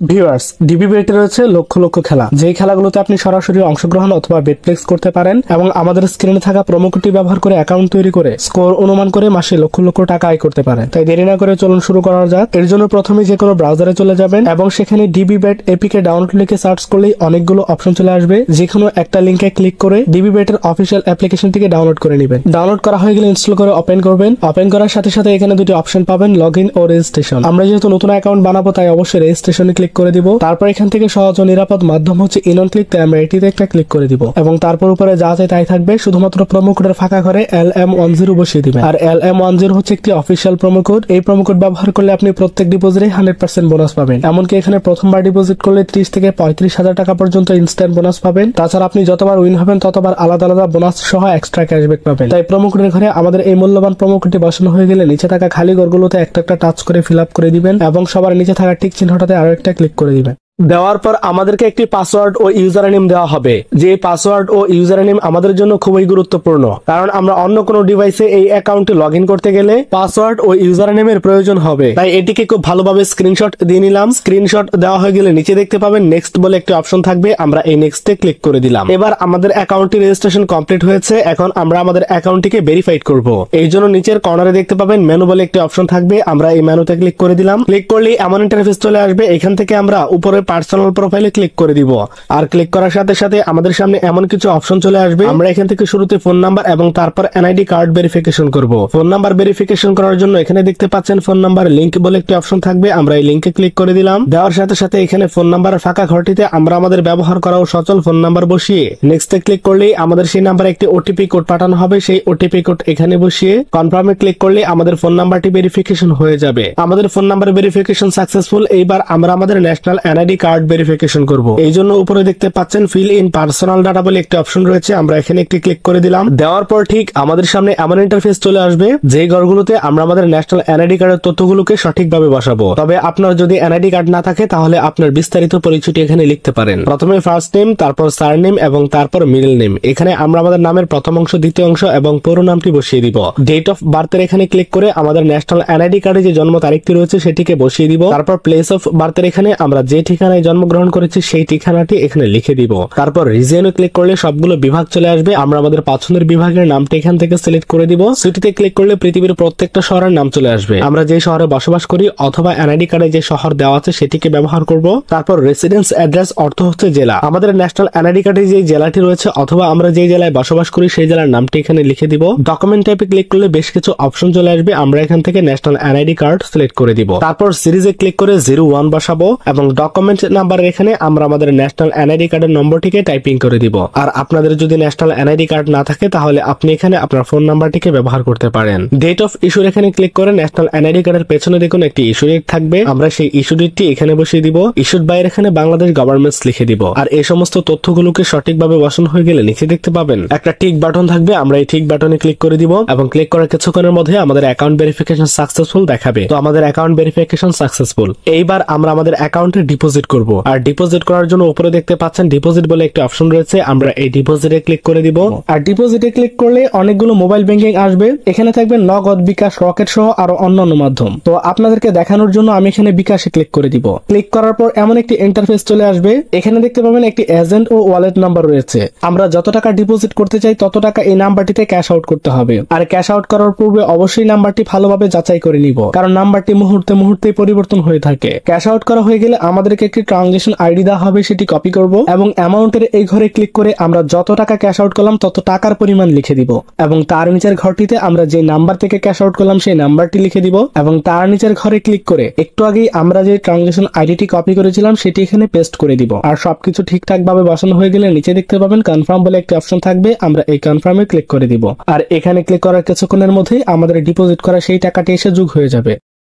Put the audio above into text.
Viewers, DB বেটে রয়েছে লক্ষ লক্ষ খেলা, যেই খেলাগুলোতে আপনি সরাসরি অংশগ্রহণ অথবা বেট প্লেস করতে পারেন এবং আমাদের স্ক্রিনে থাকা প্রোমো কোডটি ব্যবহার করে অ্যাকাউন্ট তৈরি করে স্কোর অনুমান করে মাসে লক্ষ লক্ষ টাকা আয় করতে পারেন। তাই দেরি না করে চলুন শুরু করা যাক। এর জন্য প্রথমে যে কোনো ব্রাউজারে চলে যাবেন এবং সেখানে ডিবি বেট এপিকে ডাউনলোড লিখে সার্চ করলেই অনেকগুলো অপশন চলে আসবে। যে কোনো একটা লিঙ্কে ক্লিক করে ডিবি বেটের অফিসিয়াল অ্যাপ্লিকেশনটিকে ডাউনলোড করে নেবেন। ডাউনলোড করা হয়ে গেলে ইনস্টল করে ওপেন করবেন। ওপেন করার সাথে সাথে এখানে দুটি অপশন পাবেন, লগ ইন ও রেজিস্ট্রেশন। আমরা যেহেতু নতুন অ্যাকাউন্ট বানাবো তাই অবশ্যই রেজিস্ট্রেশনে ক্লিক করে দিব। তারপর এখান থেকে সহজ ও নিরাপদ মাধ্যম হচ্ছে ইন অন ক্লিক, তাই আমরা এটিতে একটা ক্লিক করে দিব এবং তারপর উপরে যা চাই তাই থাকবে। শুধুমাত্র প্রোমো কোডের ফাঁকা করে LM10 বসিয়ে দিবেন। আর LM10 হচ্ছে একটি অফিসিয়াল প্রোমো কোড। এই প্রোমো কোড ব্যবহার করলে আপনি প্রত্যেক ডিপোজিটে 100% বোনাস পাবেন। এমনকি এখানে প্রথমবার ডিপোজিট করলে 30 থেকে 35,000 টাকা পর্যন্ত ইনস্ট্যান্ট বোনাস পাবেন। তাছাড়া আপনি যতবার উইন হবেন ততবার আলাদা আলাদা বোনাস সহ এক্সট্রা ক্যাশব্যাক পাবেন। তাই প্রোমো কোডের ঘরে আমাদের এই মূল্যবান প্রোমো কোডটি বসানো হয়ে গেলে নিচে থাকা খালি ঘরগুলোতে একটা একটা টাচ করে ফিল আপ করে দিবেন এবং সবার নিচে থাকা টিক চিহ্নটাতে আরো একটা ক্লিক করে দিবেন। দেওয়ার পর আমাদেরকে একটি পাসওয়ার্ড ও ইউজার নেম দেওয়া হবে। যে পাসওয়ার্ড ও ইউজার নেম আমাদের জন্য খুবই গুরুত্বপূর্ণ, কারণ আমরা অন্য কোনো ডিভাইসে এই অ্যাকাউন্টে লগ ইন করতে গেলে পাসওয়ার্ড ও ইউজার নেমের প্রয়োজন হবে। তাই এটিকে খুব ভালোভাবে স্ক্রিনশট দিয়ে নিলাম। স্ক্রিনশট দেওয়া হয়ে গেলে নিচে দেখতে পাবেন নেক্সট বলে একটি অপশন থাকবে, আমরা এই নেক্সটে ক্লিক করে দিলাম। এবার আমাদের অ্যাকাউন্টটি রেজিস্ট্রেশন কমপ্লিট হয়েছে। এখন আমরা আমাদের অ্যাকাউন্টটিকে ভেরিফাইড করব। এই জন্য নিচের কর্নারে দেখতে পাবেন মেনু বলে একটি অপশন থাকবে, আমরা এই মেনুতে ক্লিক করে দিলাম। ক্লিক করলেই এমন ইন্টারফেস চলে আসবে। এখান থেকে আমরা উপরে পার্সোনাল প্রোফাইল ক্লিক করে দিব। আর ক্লিক করার সাথে সাথে আমাদের সামনে এমন কিছু অপশন চলে আসবে। আমরা এখান থেকে শুরুতে ফোন নাম্বার এবং তারপর এনআইডি কার্ড ভেরিফিকেশন করব। ফোন নাম্বার ভেরিফিকেশন করার জন্য এখানে দেখতে পাচ্ছেন ফোন নাম্বার লিংক বলে একটি অপশন থাকবে, আমরা এই লিংকে ক্লিক করে দিলাম। দেওয়ার সাথে সাথে এখানে ফোন নাম্বারের ফাঁকা ঘরটিতে আমরা আমাদের ব্যবহার করা ও সচল ফোন নাম্বার বসিয়ে নেক্সটে ক্লিক করলেই আমাদের সেই নাম্বারে একটি ওটিপি কোড পাঠানো হবে। সেই ওটিপি কোড এখানে বসিয়ে কনফার্মে ক্লিক করলে আমাদের ফোন নাম্বারটি ভেরিফিকেশন হয়ে যাবে। আমাদের ফোন নাম্বার ভেরিফিকেশন সাকসেসফুল। এইবার আমরা আমাদের ন্যাশনাল এনআইডি কার্ড ভেরিফিকেশন করব। এই জন্য উপরে দেখতে পাচ্ছেন ফিল ইন পার্সোনাল ডাটা বলে একটি অপশন রয়েছে, আমরা এখানে একটি ক্লিক করে দিলাম। দেওয়ার পর ঠিক আমাদের সামনে এমন ইন্টারফেস চলে আসবে যে ঘরগুলোতে আমরা আমাদের ন্যাশনাল এনআইডি কার্ডের তথ্যগুলোকে সঠিকভাবে বসাবো। তবে আপনার যদি এনআইডি কার্ড না থাকে তাহলে আপনার বিস্তারিত পরিচয়টি এখানে লিখতে পারেন। প্রথমে ফার্স্ট নেম, তারপর সার নেম এবং তারপর মিডল নেম। এখানে আমরা আমাদের নামের প্রথম অংশ, দ্বিতীয় অংশ এবং পুরো নামটি বসিয়ে দিব। ডেট অফ বার্থের এখানে ক্লিক করে আমাদের ন্যাশনাল এনআইডি কার্ডে যে জন্ম তারিখটি রয়েছে সেটিকে বসিয়ে দিব। তারপর প্লেস অফ বার্থের এখানে আমরা যে ঠিকানায় জন্মগ্রহণ করেছি সেই ঠিকানাটি এখানে লিখে দিব। তারপর রিজিয়নে ক্লিক করলে সবগুলো বিভাগ চলে আসবে। আমরা আমাদের পছন্দের বিভাগের নামটি এখান থেকে সিলেক্ট করে দিব। সিটিতে ক্লিক করলে পৃথিবীর প্রত্যেকটা শহরের নাম চলে আসবে। আমরা যে শহরে বসবাস করি অথবা এনআইডি কার্ডে যে শহর দেওয়া আছে সেটিকে ব্যবহার করব। তারপর রেসিডেন্স অ্যাড্রেস অর্থ হচ্ছে জেলা। আমাদের ন্যাশনাল এনআইডি কার্ডে যে জেলাটি রয়েছে অথবা আমরা যে জেলায় বসবাস করি সেই জেলার নামটি এখানে লিখে দিব। ডকুমেন্ট টাইপে ক্লিক করলে বেশ কিছু অপশন চলে আসবে। আমরা এখান থেকে ন্যাশনাল এনআইডি কার্ড সিলেক্ট করে দিব। তারপর সিরিজে ক্লিক করে 01 বসাবো এবং ডকুমেন্ট নাম্বারের এখানে আমরা আমাদের ন্যাশনাল এনআইডি কার্ডের নম্বরটিকে টাইপিং করে দিব। আর আপনাদের যদি ন্যাশনাল এনআইডি কার্ড না থাকে তাহলে আপনি এখানে আপনার ফোন নাম্বারটিকে ব্যবহার করতে পারেন। ডেট অফ ইস্যুর এখানে ক্লিক করে ন্যাশনাল এনআইডি কার্ডের পেছনে দেখুন একটি ইস্যু ডেট থাকবে, আমরা সেই ইস্যু ডেটটি এখানে বসিয়ে দিব। ইস্যুড বাই এখানে বাংলাদেশ গভর্নমেন্টস লিখে দিব। আর এই সমস্ত তথ্যগুলোকে সঠিকভাবে বসানো হয়ে গেলে নিচে দেখতে পাবেন একটা টিক বাটন থাকবে, আমরা এই টিক বাটনে ক্লিক করে দিব এবং ক্লিক করার কিছুক্ষণের মধ্যে আমাদের অ্যাকাউন্ট ভেরিফিকেশন সাকসেসফুল দেখাবে। তো আমাদের অ্যাকাউন্ট ভেরিফিকেশন সাকসেসফুল। এইবার আমরা আমাদের অ্যাকাউন্টে ডিপোজিট করব। আর ডিপোজিট করার জন্য উপরে দেখতে পাচ্ছেন ডিপোজিট বলে একটি অপশন রয়েছে, আমরা এই ডিপোজিটে ক্লিক করে দিব। আর ডিপোজিটে ক্লিক করলে অনেকগুলো মোবাইল ব্যাংকিং আসবে। এখানে থাকবে নগদ, বিকাশ, রকেট সহ আরো অন্যান্য মাধ্যম। তো আপনাদেরকে দেখানোর জন্য আমি এখানে বিকাশে ক্লিক করে দিব। ক্লিক করার পর এমন একটি ইন্টারফেস চলে আসবে। এখানে দেখতে পাবেন একটি এজেন্ট ও ওয়ালেট নাম্বার রয়েছে। আমরা যত টাকা ডিপোজিট করতে চাই তত টাকা এই নাম্বারটিতে ক্যাশ আউট করতে হবে। আর ক্যাশ আউট করার পূর্বে অবশ্যই নাম্বারটি ভালোভাবে যাচাই করে নিব, কারণ নাম্বারটি মুহূর্তে পরিবর্তন হয়ে থাকে। ক্যাশ আউট করা হয়ে গেলে আমাদেরকে একটি ট্রানজাকশন আইডি দেওয়া হবে, সেটি কপি করব এবং অ্যামাউন্টের এই ঘরে ক্লিক করে আমরা যত টাকা ক্যাশ আউট করলাম তত টাকার পরিমাণ লিখে দিব এবং তার নিচের ঘরটিতে আমরা যে নাম্বার থেকে ক্যাশ আউট করলাম সেই নাম্বারটি লিখে দিব এবং তার নিচের ঘরে ক্লিক করে একটু আগেই আমরা যে ট্রানজাকশন আইডিটি কপি করেছিলাম সেটি এখানে পেস্ট করে দিব। আর সবকিছু ঠিকঠাক ভাবে বসানো হয়ে গেলে নিচে দেখতে পাবেন কনফার্ম বলে একটি অপশন থাকবে, আমরা এই কনফার্মে ক্লিক করে দিব। আর এখানে ক্লিক করার কিছুক্ষণের মধ্যেই আমাদের ডিপোজিট করা সেই টাকাটি এসে যোগ হয়ে যাবে।